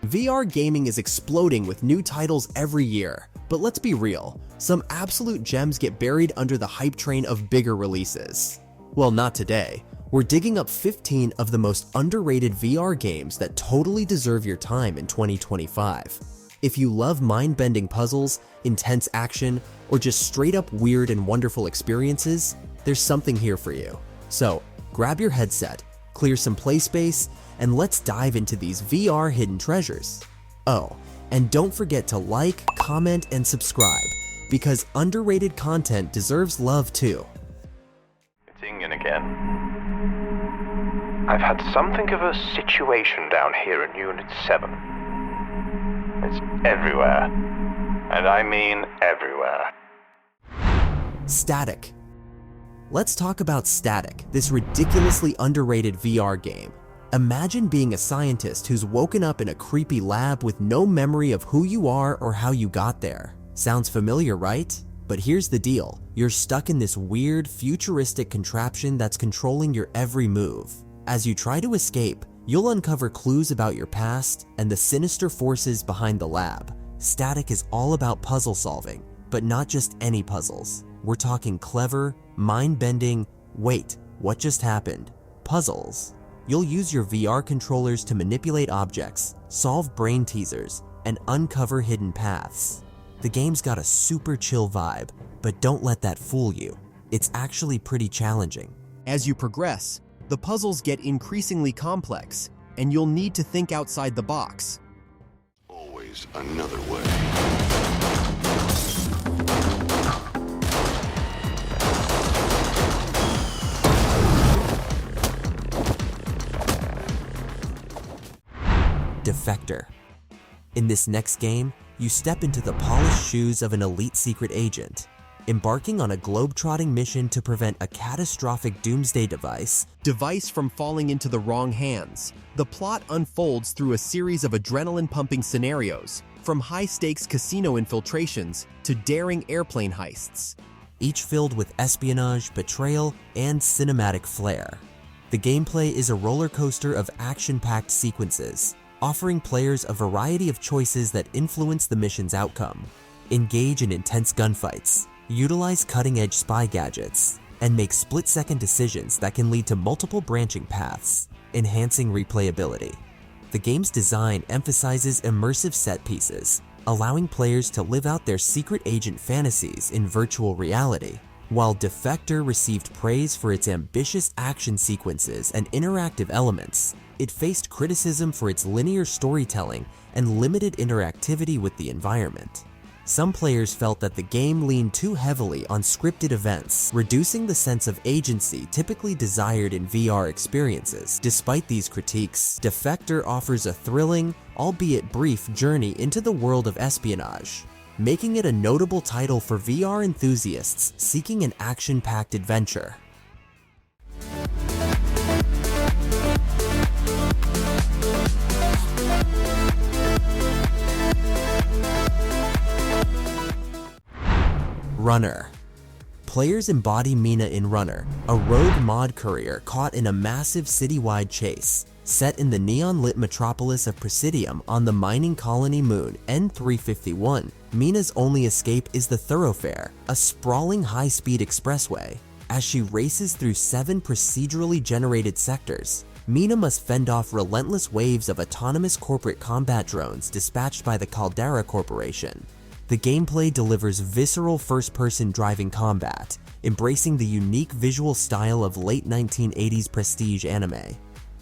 VR gaming is exploding with new titles every year, but let's be real, some absolute gems get buried under the hype train of bigger releases. Well, not today. We're digging up 15 of the most underrated VR games that totally deserve your time in 2025. If you love mind-bending puzzles, intense action, or just straight-up weird and wonderful experiences, there's something here for you. So, grab your headset, clear some play space, and let's dive into these VR hidden treasures. Oh, and don't forget to like, comment, and subscribe, because underrated content deserves love too. It's Ingen again. I've had something of a situation down here in Unit 7. It's everywhere. And I mean everywhere. Statik. Let's talk about Statik, this ridiculously underrated VR game. Imagine being a scientist who's woken up in a creepy lab with no memory of who you are or how you got there. Sounds familiar, right? But here's the deal. You're stuck in this weird, futuristic contraption that's controlling your every move. As you try to escape, you'll uncover clues about your past and the sinister forces behind the lab. Statik is all about puzzle solving, but not just any puzzles. We're talking clever, mind-bending, wait, what just happened? Puzzles. You'll use your VR controllers to manipulate objects, solve brain teasers, and uncover hidden paths. The game's got a super chill vibe, but don't let that fool you. It's actually pretty challenging. As you progress, the puzzles get increasingly complex, and you'll need to think outside the box. Always another way. Defector. In this next game, you step into the polished shoes of an elite secret agent, embarking on a globe-trotting mission to prevent a catastrophic doomsday device from falling into the wrong hands. The plot unfolds through a series of adrenaline-pumping scenarios, from high-stakes casino infiltrations to daring airplane heists, each filled with espionage, betrayal, and cinematic flair. The gameplay is a roller coaster of action-packed sequences, offering players a variety of choices that influence the mission's outcome. Engage in intense gunfights, utilize cutting-edge spy gadgets, and make split-second decisions that can lead to multiple branching paths, enhancing replayability. The game's design emphasizes immersive set pieces, allowing players to live out their secret agent fantasies in virtual reality. While Defector received praise for its ambitious action sequences and interactive elements, it faced criticism for its linear storytelling and limited interactivity with the environment. Some players felt that the game leaned too heavily on scripted events, reducing the sense of agency typically desired in VR experiences. Despite these critiques, Defector offers a thrilling, albeit brief, journey into the world of espionage, making it a notable title for VR enthusiasts seeking an action-packed adventure. Runner. Players embody Mina in Runner, a rogue mod courier caught in a massive citywide chase. Set in the neon-lit metropolis of Presidium on the mining colony moon N351, Mina's only escape is the Thoroughfare, a sprawling high-speed expressway. As she races through 7 procedurally generated sectors, Mina must fend off relentless waves of autonomous corporate combat drones dispatched by the Caldera Corporation. The gameplay delivers visceral first-person driving combat, embracing the unique visual style of late 1980s prestige anime.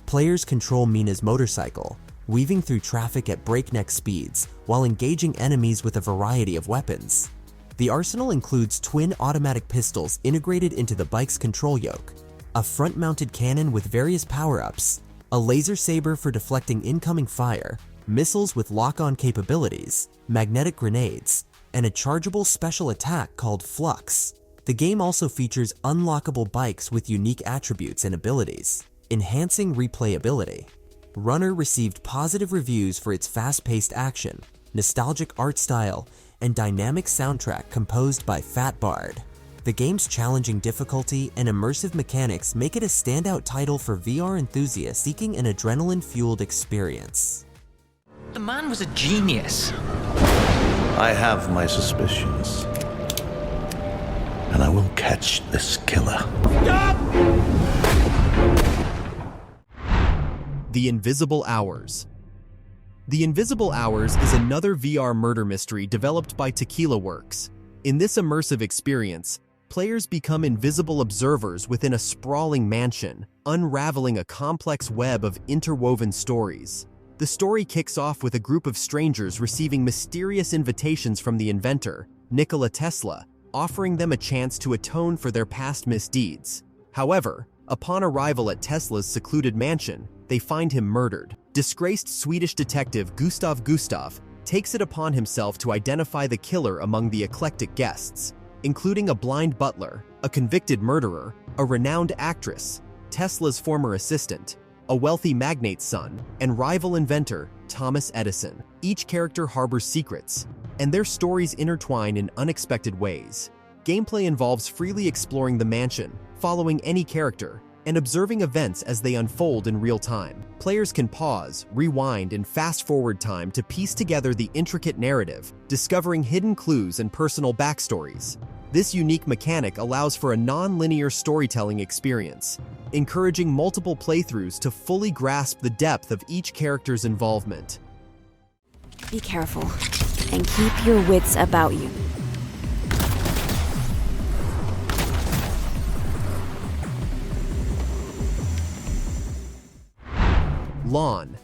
Players control Mina's motorcycle, weaving through traffic at breakneck speeds while engaging enemies with a variety of weapons. The arsenal includes twin automatic pistols integrated into the bike's control yoke, a front-mounted cannon with various power-ups, a laser saber for deflecting incoming fire, missiles with lock-on capabilities, magnetic grenades, and a chargeable special attack called Flux. The game also features unlockable bikes with unique attributes and abilities, enhancing replayability. Runner received positive reviews for its fast-paced action, nostalgic art style, and dynamic soundtrack composed by Fat Bard. The game's challenging difficulty and immersive mechanics make it a standout title for VR enthusiasts seeking an adrenaline-fueled experience. The man was a genius. I have my suspicions. And I will catch this killer. The Invisible Hours. The Invisible Hours is another VR murder mystery developed by Tequila Works. In this immersive experience, players become invisible observers within a sprawling mansion, unraveling a complex web of interwoven stories. The story kicks off with a group of strangers receiving mysterious invitations from the inventor, Nikola Tesla, offering them a chance to atone for their past misdeeds. However, upon arrival at Tesla's secluded mansion, they find him murdered. Disgraced Swedish detective Gustav takes it upon himself to identify the killer among the eclectic guests, including a blind butler, a convicted murderer, a renowned actress, Tesla's former assistant, a wealthy magnate's son, and rival inventor Thomas Edison. Each character harbors secrets, and their stories intertwine in unexpected ways. Gameplay involves freely exploring the mansion, following any character, and observing events as they unfold in real time. Players can pause, rewind, and fast-forward time to piece together the intricate narrative, discovering hidden clues and personal backstories. This unique mechanic allows for a non-linear storytelling experience, encouraging multiple playthroughs to fully grasp the depth of each character's involvement. Be careful, and keep your wits about you. Lonn.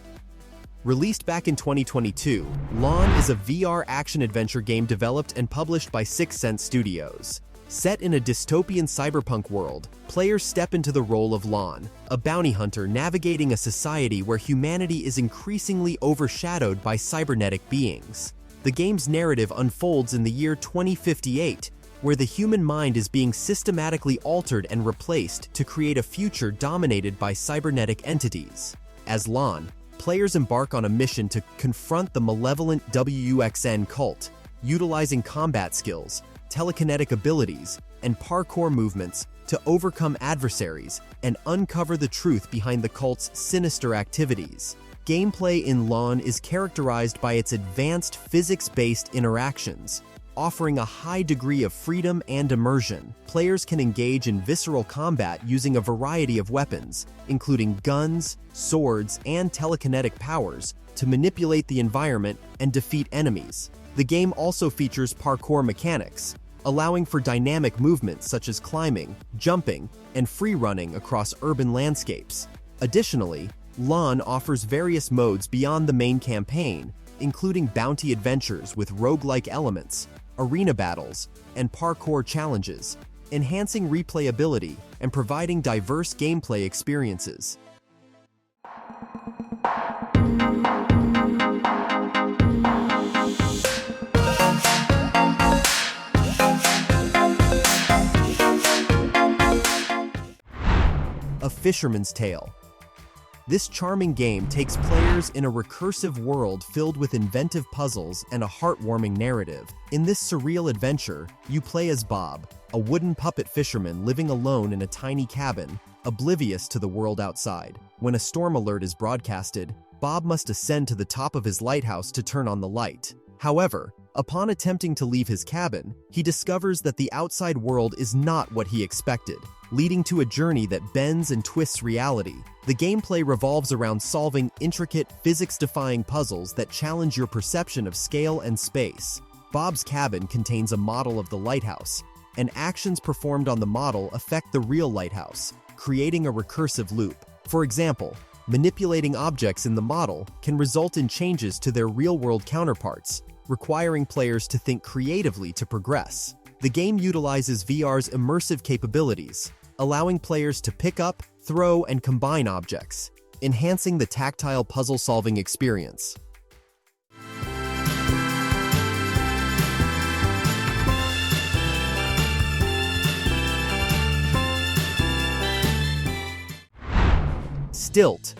Released back in 2022, Lonn is a VR action-adventure game developed and published by 6 Sense Studios. Set in a dystopian cyberpunk world, players step into the role of Lonn, a bounty hunter navigating a society where humanity is increasingly overshadowed by cybernetic beings. The game's narrative unfolds in the year 2058, where the human mind is being systematically altered and replaced to create a future dominated by cybernetic entities. As Lonn, players embark on a mission to confront the malevolent WUXN cult, utilizing combat skills, telekinetic abilities, and parkour movements to overcome adversaries and uncover the truth behind the cult's sinister activities. Gameplay in Lonn is characterized by its advanced physics-based interactions, offering a high degree of freedom and immersion. Players can engage in visceral combat using a variety of weapons, including guns, swords, and telekinetic powers, to manipulate the environment and defeat enemies. The game also features parkour mechanics, allowing for dynamic movements such as climbing, jumping, and free-running across urban landscapes. Additionally, Lonn offers various modes beyond the main campaign, including bounty adventures with roguelike elements, arena battles, and parkour challenges, enhancing replayability and providing diverse gameplay experiences. A Fisherman's Tale. This charming game takes players in a recursive world filled with inventive puzzles and a heartwarming narrative. In this surreal adventure, you play as Bob, a wooden puppet fisherman living alone in a tiny cabin, oblivious to the world outside. When a storm alert is broadcasted, Bob must ascend to the top of his lighthouse to turn on the light. However, upon attempting to leave his cabin, he discovers that the outside world is not what he expected, leading to a journey that bends and twists reality. The gameplay revolves around solving intricate, physics-defying puzzles that challenge your perception of scale and space. Bob's cabin contains a model of the lighthouse, and actions performed on the model affect the real lighthouse, creating a recursive loop. For example, manipulating objects in the model can result in changes to their real-world counterparts, requiring players to think creatively to progress. The game utilizes VR's immersive capabilities, allowing players to pick up, throw, and combine objects, enhancing the tactile puzzle-solving experience. Stilt.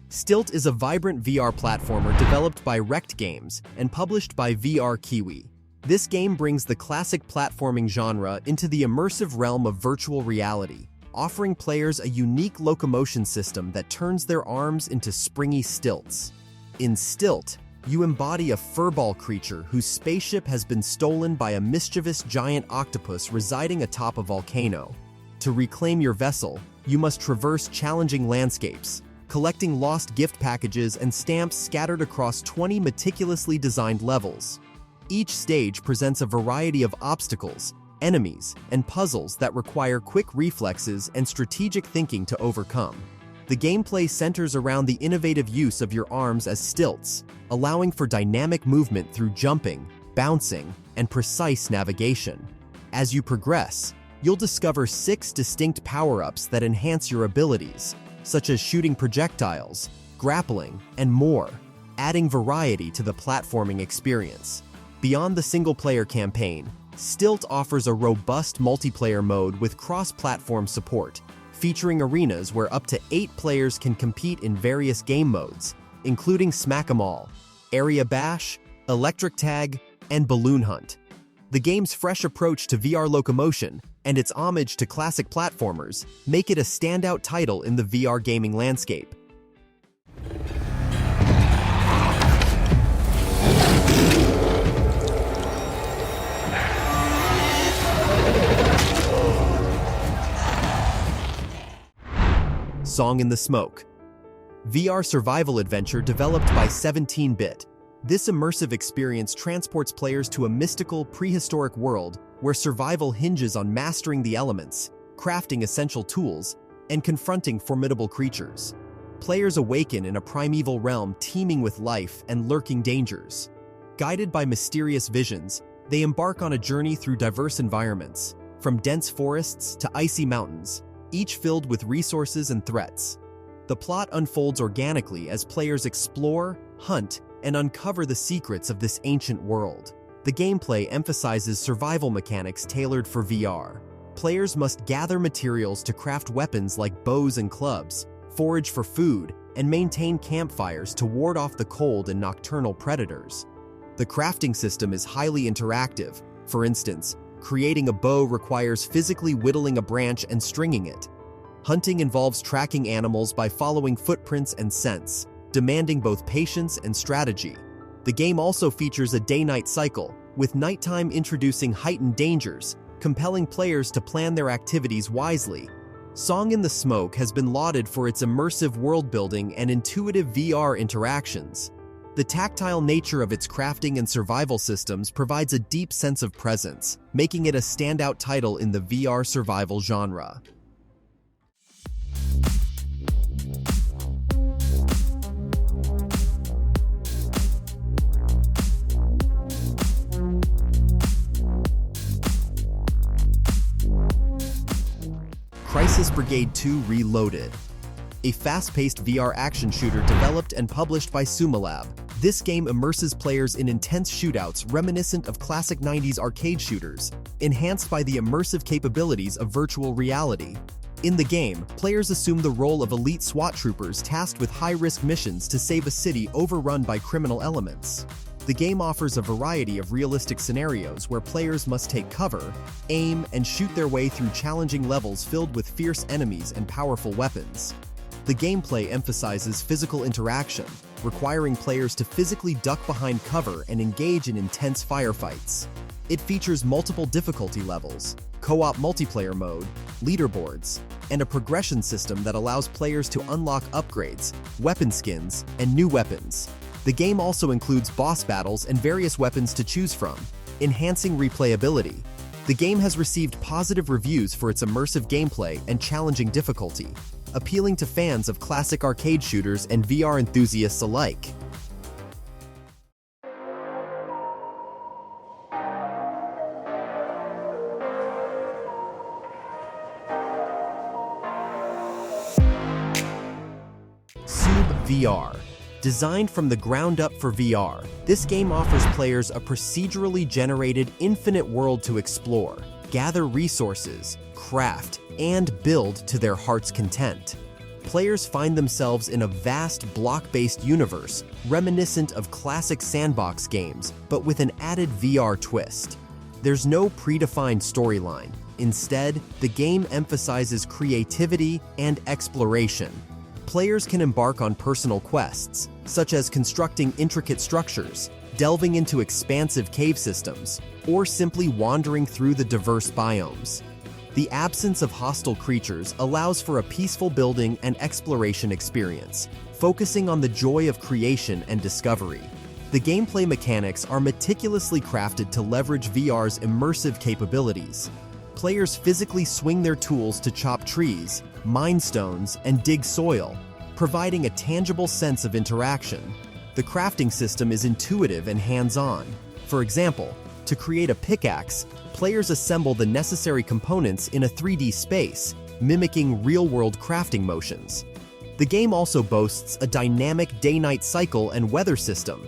Stilt is a vibrant VR platformer developed by Rekt Games and published by VR Kiwi. This game brings the classic platforming genre into the immersive realm of virtual reality, offering players a unique locomotion system that turns their arms into springy stilts. In Stilt, You embody a furball creature whose spaceship has been stolen by a mischievous giant octopus residing atop a volcano. To reclaim your vessel, you must traverse challenging landscapes, collecting lost gift packages and stamps scattered across 20 meticulously designed levels. Each stage presents a variety of obstacles, enemies, and puzzles that require quick reflexes and strategic thinking to overcome. The gameplay centers around the innovative use of your arms as stilts, allowing for dynamic movement through jumping, bouncing, and precise navigation. As you progress, you'll discover 6 distinct power-ups that enhance your abilities, such as shooting projectiles, grappling, and more, adding variety to the platforming experience. Beyond the single-player campaign, Stilt offers a robust multiplayer mode with cross-platform support, featuring arenas where up to 8 players can compete in various game modes, including Smack 'em All, Area Bash, Electric Tag, and Balloon Hunt. The game's fresh approach to VR locomotion and its homage to classic platformers make it a standout title in the VR gaming landscape. Song in the Smoke. VR survival adventure developed by 17-Bit. This immersive experience transports players to a mystical, prehistoric world where survival hinges on mastering the elements, crafting essential tools, and confronting formidable creatures. Players awaken in a primeval realm teeming with life and lurking dangers. Guided by mysterious visions, they embark on a journey through diverse environments, from dense forests to icy mountains, each filled with resources and threats. The plot unfolds organically as players explore, hunt, and uncover the secrets of this ancient world. The gameplay emphasizes survival mechanics tailored for VR. Players must gather materials to craft weapons like bows and clubs, forage for food, and maintain campfires to ward off the cold and nocturnal predators. The crafting system is highly interactive. For instance, creating a bow requires physically whittling a branch and stringing it. Hunting involves tracking animals by following footprints and scents, demanding both patience and strategy. The game also features a day-night cycle, with nighttime introducing heightened dangers, compelling players to plan their activities wisely. Song in the Smoke has been lauded for its immersive world-building and intuitive VR interactions. The tactile nature of its crafting and survival systems provides a deep sense of presence, making it a standout title in the VR survival genre. Crisis Brigade 2 Reloaded. A fast-paced VR action shooter developed and published by Sumalab. This game immerses players in intense shootouts reminiscent of classic 90s arcade shooters, enhanced by the immersive capabilities of virtual reality. In the game, players assume the role of elite SWAT troopers tasked with high-risk missions to save a city overrun by criminal elements. The game offers a variety of realistic scenarios where players must take cover, aim, and shoot their way through challenging levels filled with fierce enemies and powerful weapons. The gameplay emphasizes physical interaction, requiring players to physically duck behind cover and engage in intense firefights. It features multiple difficulty levels, co-op multiplayer mode, leaderboards, and a progression system that allows players to unlock upgrades, weapon skins, and new weapons. The game also includes boss battles and various weapons to choose from, enhancing replayability. The game has received positive reviews for its immersive gameplay and challenging difficulty, appealing to fans of classic arcade shooters and VR enthusiasts alike. Cyube VR. Designed from the ground up for VR, this game offers players a procedurally generated infinite world to explore, gather resources, craft, and build to their heart's content. Players find themselves in a vast block-based universe reminiscent of classic sandbox games, but with an added VR twist. There's no predefined storyline. Instead, the game emphasizes creativity and exploration. Players can embark on personal quests, such as constructing intricate structures, delving into expansive cave systems, or simply wandering through the diverse biomes. The absence of hostile creatures allows for a peaceful building and exploration experience, focusing on the joy of creation and discovery. The gameplay mechanics are meticulously crafted to leverage VR's immersive capabilities. Players physically swing their tools to chop trees, mine stones, and dig soil, providing a tangible sense of interaction. The crafting system is intuitive and hands-on. For example, to create a pickaxe, players assemble the necessary components in a 3D space, mimicking real-world crafting motions. The game also boasts a dynamic day-night cycle and weather system,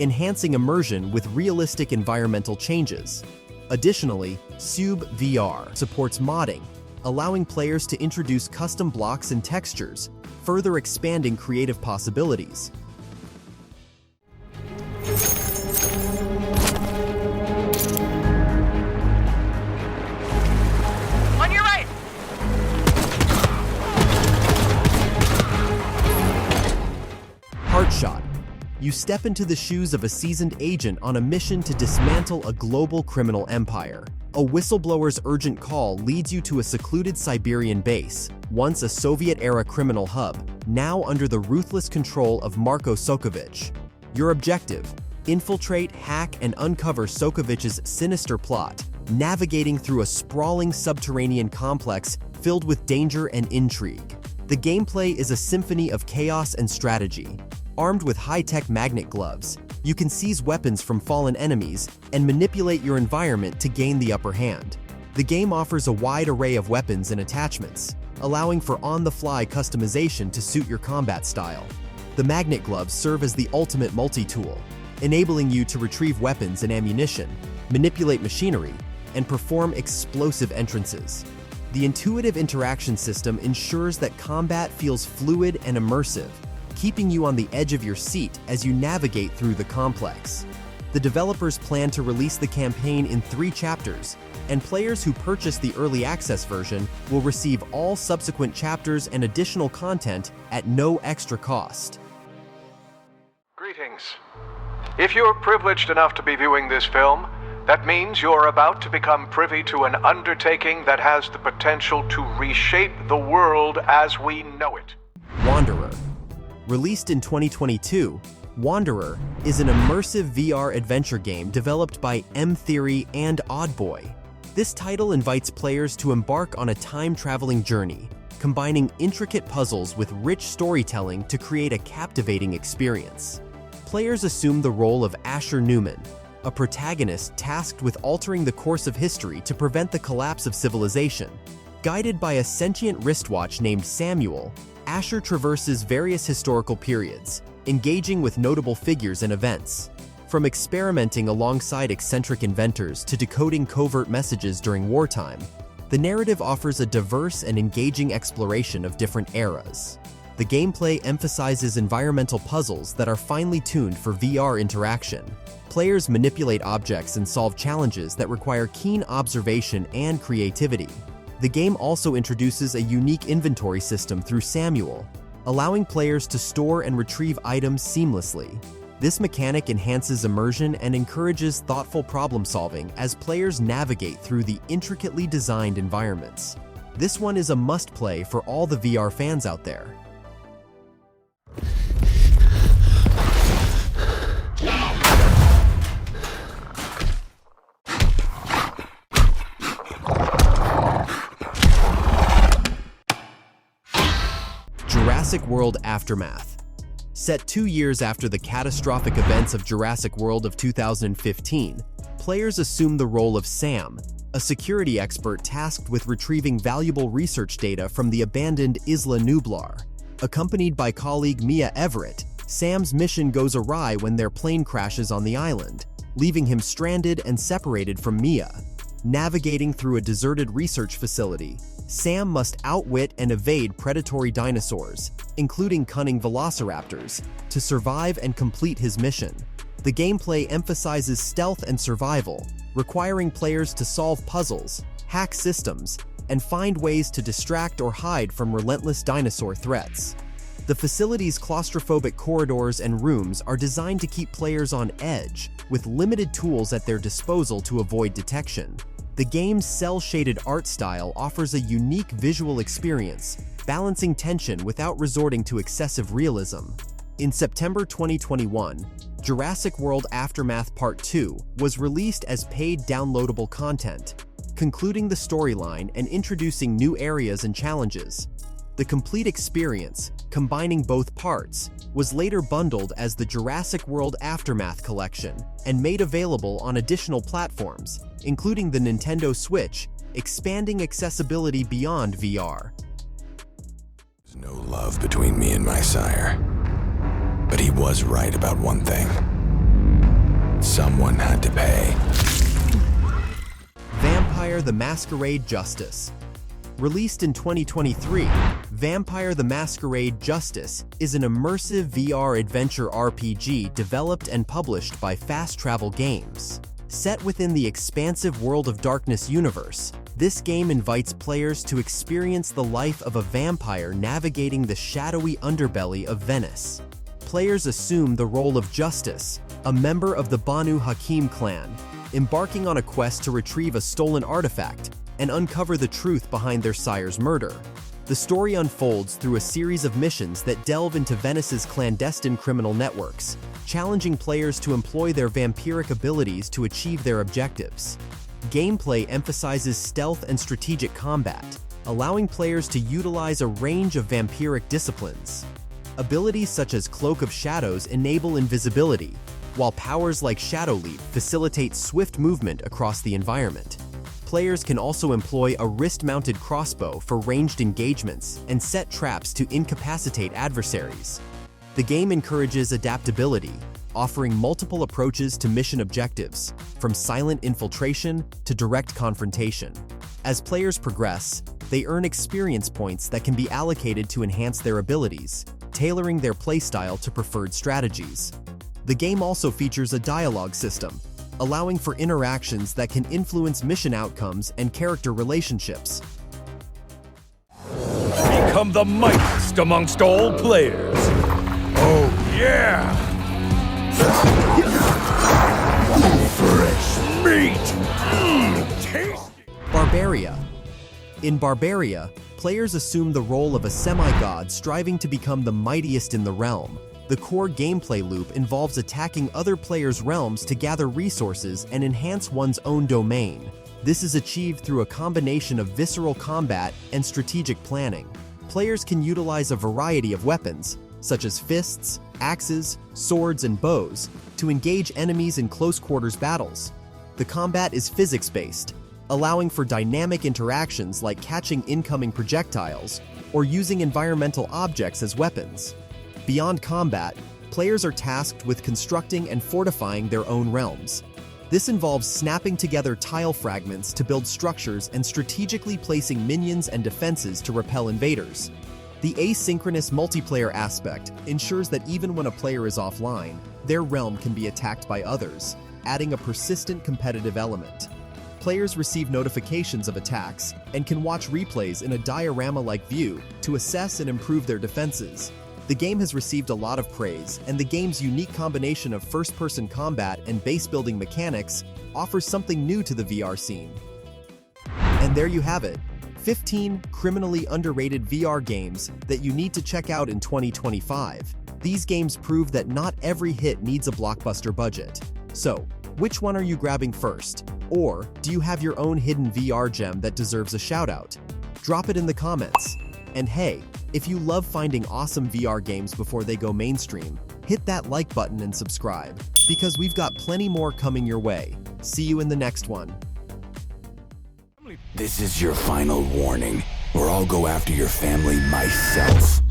enhancing immersion with realistic environmental changes. Additionally, Cyube VR supports modding, allowing players to introduce custom blocks and textures, further expanding creative possibilities. On your right! Heartshot. You step into the shoes of a seasoned agent on a mission to dismantle a global criminal empire. A whistleblower's urgent call leads you to a secluded Siberian base, once a Soviet-era criminal hub, now under the ruthless control of Marko Sokovich. Your objective: infiltrate, hack, and uncover Sokovich's sinister plot, navigating through a sprawling subterranean complex filled with danger and intrigue. The gameplay is a symphony of chaos and strategy. Armed with high-tech magnet gloves, you can seize weapons from fallen enemies and manipulate your environment to gain the upper hand. The game offers a wide array of weapons and attachments, allowing for on-the-fly customization to suit your combat style. The magnet gloves serve as the ultimate multi-tool, enabling you to retrieve weapons and ammunition, manipulate machinery, and perform explosive entrances. The intuitive interaction system ensures that combat feels fluid and immersive, keeping you on the edge of your seat as you navigate through the complex. The developers plan to release the campaign in 3 chapters, and players who purchase the early access version will receive all subsequent chapters and additional content at no extra cost. Greetings. If you're privileged enough to be viewing this film, that means you're about to become privy to an undertaking that has the potential to reshape the world as we know it. Wanderer. Released in 2022, Wanderer is an immersive VR adventure game developed by M-Theory and Oddboy. This title invites players to embark on a time-traveling journey, combining intricate puzzles with rich storytelling to create a captivating experience. Players assume the role of Asher Newman, a protagonist tasked with altering the course of history to prevent the collapse of civilization. Guided by a sentient wristwatch named Samuel, Asher traverses various historical periods, engaging with notable figures and events. From experimenting alongside eccentric inventors to decoding covert messages during wartime, the narrative offers a diverse and engaging exploration of different eras. The gameplay emphasizes environmental puzzles that are finely tuned for VR interaction. Players manipulate objects and solve challenges that require keen observation and creativity. The game also introduces a unique inventory system through Samuel, allowing players to store and retrieve items seamlessly. This mechanic enhances immersion and encourages thoughtful problem-solving as players navigate through the intricately designed environments. This one is a must-play for all the VR fans out there. Jurassic World Aftermath. Set 2 years after the catastrophic events of Jurassic World of 2015, players assume the role of Sam, a security expert tasked with retrieving valuable research data from the abandoned Isla Nublar. Accompanied by colleague Mia Everett, Sam's mission goes awry when their plane crashes on the island, leaving him stranded and separated from Mia. Navigating through a deserted research facility, Sam must outwit and evade predatory dinosaurs, including cunning velociraptors, to survive and complete his mission. The gameplay emphasizes stealth and survival, requiring players to solve puzzles, hack systems, and find ways to distract or hide from relentless dinosaur threats. The facility's claustrophobic corridors and rooms are designed to keep players on edge, with limited tools at their disposal to avoid detection. The game's cel-shaded art style offers a unique visual experience, balancing tension without resorting to excessive realism. In September 2021, Jurassic World Aftermath Part 2 was released as paid downloadable content, concluding the storyline and introducing new areas and challenges. The complete experience, combining both parts, was later bundled as the Jurassic World Aftermath Collection and made available on additional platforms, including the Nintendo Switch, expanding accessibility beyond VR. There's no love between me and my sire, but he was right about one thing. Someone had to pay. Vampire: The Masquerade Justice. Released in 2023, Vampire: The Masquerade Justice is an immersive VR adventure RPG developed and published by Fast Travel Games. Set within the expansive World of Darkness universe, this game invites players to experience the life of a vampire navigating the shadowy underbelly of Venice. Players assume the role of Justice, a member of the Banu Hakim clan, embarking on a quest to retrieve a stolen artifact and uncover the truth behind their sire's murder. The story unfolds through a series of missions that delve into Venice's clandestine criminal networks, challenging players to employ their vampiric abilities to achieve their objectives. Gameplay emphasizes stealth and strategic combat, allowing players to utilize a range of vampiric disciplines. Abilities such as Cloak of Shadows enable invisibility, while powers like Shadow Leap facilitate swift movement across the environment. Players can also employ a wrist-mounted crossbow for ranged engagements and set traps to incapacitate adversaries. The game encourages adaptability, offering multiple approaches to mission objectives, from silent infiltration to direct confrontation. As players progress, they earn experience points that can be allocated to enhance their abilities, tailoring their playstyle to preferred strategies. The game also features a dialogue system, allowing for interactions that can influence mission outcomes and character relationships. Become the mightiest amongst all players. Oh yeah! Fresh meat! Tasty! Barbaria. In Barbaria, players assume the role of a semi-god striving to become the mightiest in the realm. The core gameplay loop involves attacking other players' realms to gather resources and enhance one's own domain. This is achieved through a combination of visceral combat and strategic planning. Players can utilize a variety of weapons, such as fists, axes, swords, and bows, to engage enemies in close-quarters battles. The combat is physics-based, allowing for dynamic interactions like catching incoming projectiles or using environmental objects as weapons. Beyond combat, players are tasked with constructing and fortifying their own realms. This involves snapping together tile fragments to build structures and strategically placing minions and defenses to repel invaders. The asynchronous multiplayer aspect ensures that even when a player is offline, their realm can be attacked by others, adding a persistent competitive element. Players receive notifications of attacks and can watch replays in a diorama-like view to assess and improve their defenses. The game has received a lot of praise, and the game's unique combination of first-person combat and base-building mechanics offers something new to the VR scene. And there you have it, 15 criminally underrated VR games that you need to check out in 2025. These games prove that not every hit needs a blockbuster budget. So, which one are you grabbing first? Or do you have your own hidden VR gem that deserves a shout-out? Drop it in the comments. And hey, if you love finding awesome VR games before they go mainstream, hit that like button and subscribe, because we've got plenty more coming your way. See you in the next one. This is your final warning, or I'll go after your family myself.